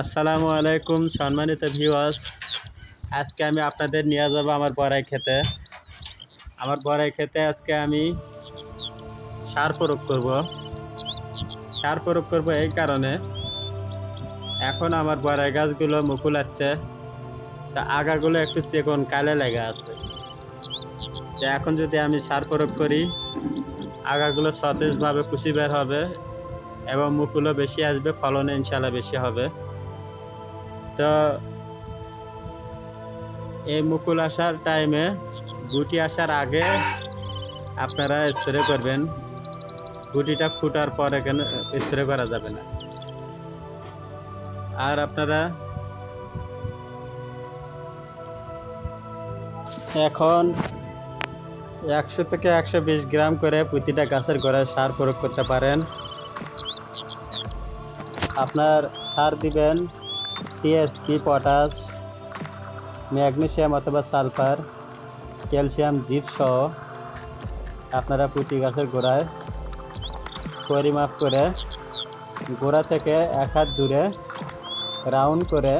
আসসালামু আলাইকুম সম্মানিত ভিউয়ার্স। আজকে আমি আপনাদের নিয়ে যাব আমার বড়াই খেতে। আজকে আমি সার প্রয়োগ করব এই কারণে, এখন আমার বড়াই গাছগুলো মুকুল আছে, তা আগাগুলো একটু চিকন কালে লেগে আছে। তো এখন যদি আমি সার প্রয়োগ করি, আগাগুলো সতেজভাবে কুশি বের হবে এবং মুকুলও বেশি আসবে, ফলনে ইনশাল্লাহ বেশি হবে। তো এই মুকুল আসার টাইমে, গুটি আসার আগে আপনারা স্প্রে করবেন। গুটিটা ফুটার পরে কেন স্প্রে করা যাবে না। আর আপনারা এখন 100 থেকে 120 গ্রাম করে প্রতিটা গাছের গোড়ায় সার প্রয়োগ করতে পারেন। আপনার সার দিবেন টিএসপি, পটাশ, ম্যাগনেসিয়াম অথবা সালফার, ক্যালসিয়াম, জিপ সহ আপনারা প্রতি গাছের গোড়ায় পরিমাপ করে গোড়া থেকে 1 হাত দূরে রাউন্ড করে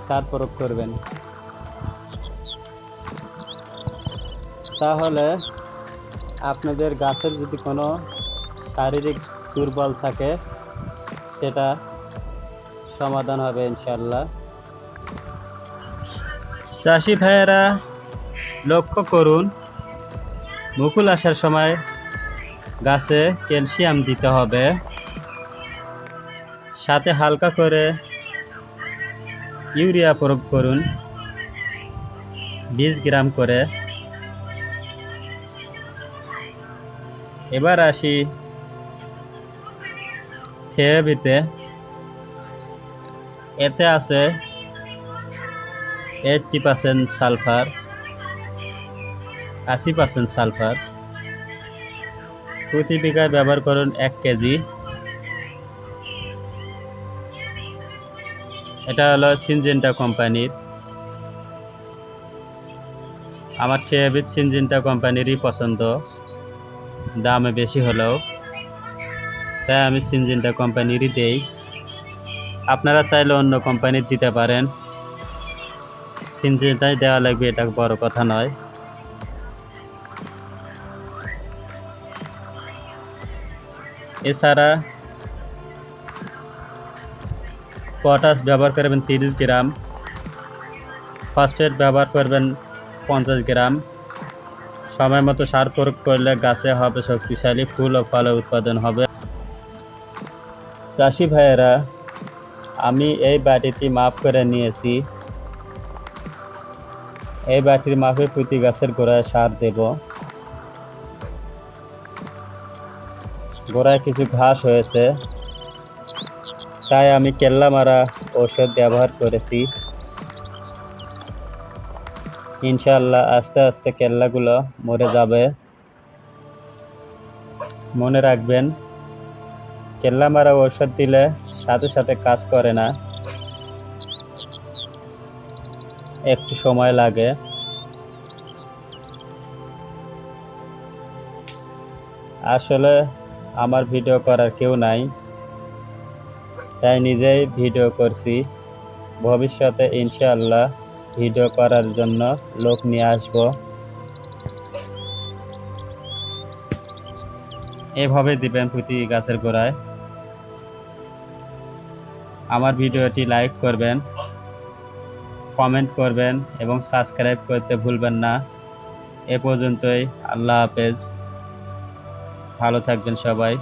সার প্রয়োগ করবেন। তাহলে আপনাদের গাছের যদি কোনো শারীরিক দুর্বল থাকে, সেটা সমাধান হবে ইনশাল্লাহ। চাষি ভাইয়েরা লক্ষ্য করুন, মুকুল আসার সময় গাছে ক্যালসিয়াম দিতে হবে, সাথে হালকা করে ইউরিয়া প্রয়োগ করুন 20 গ্রাম করে। এবার আসি থেরাপিতে। এতে আছে 80% সালফার, 80% সালফার। প্রতি বিঘায় ব্যবহার করুন 1 কেজি। এটা হলো সিনজেন্টা কোম্পানির। আমার থেরাপিত সিনজেন্টা কোম্পানিরই পছন্দ, দামে বেশি হলেও, তাই আমি সিনজেন্টা কোম্পানিরই দেই। আপনারা চাইলে অন্য কোম্পানির দিতে পারেন, সিনজেন্টাই দেওয়া লাগবে এটা বড় কথা নয়। এছাড়া পটাশ ব্যবহার করবেন 30 গ্রাম, ফসফেট ব্যবহার করবেন 50 গ্রাম। সময় মতো সার প্রয়োগ করলে গাছে হবে শক্তিশালী, ফুল ও ফলের উৎপাদন হবে। চাষি ভাইয়েরা, আমি এই বাটিটি মাপ করে নিয়েছি। এই বাটির মাপে প্রতি গাছের গোড়ায় সার দেব। গোড়ায় কিছু ঘাস হয়েছে, তাই আমি কেল্লা মারা ঔষধ ব্যবহার করেছি। ইনশাআল্লাহ আস্তে আস্তে কেল্লাগুলো মরে যাবে। মনে রাখবেন, কেল্লা মারা ঔষধ দিলে সাথে সাথে কাজ করে না, একটু সময় লাগে। আসলে আমার ভিডিও করার কেউ নাই, তাই নিজেই ভিডিও করছি। ভবিষ্যতে ইনশাআল্লাহ ভিডিও করার জন্য লোক নিয়ে আসব। এভাবে দিবেন প্রতি গাছের গোড়ায়। আমার ভিডিওটি লাইক করবেন, কমেন্ট করবেন এবং সাবস্ক্রাইব করতে ভুলবেন না। এ পর্যন্তই। আল্লাহ হাফেজ, ভালো থাকবেন সবাই।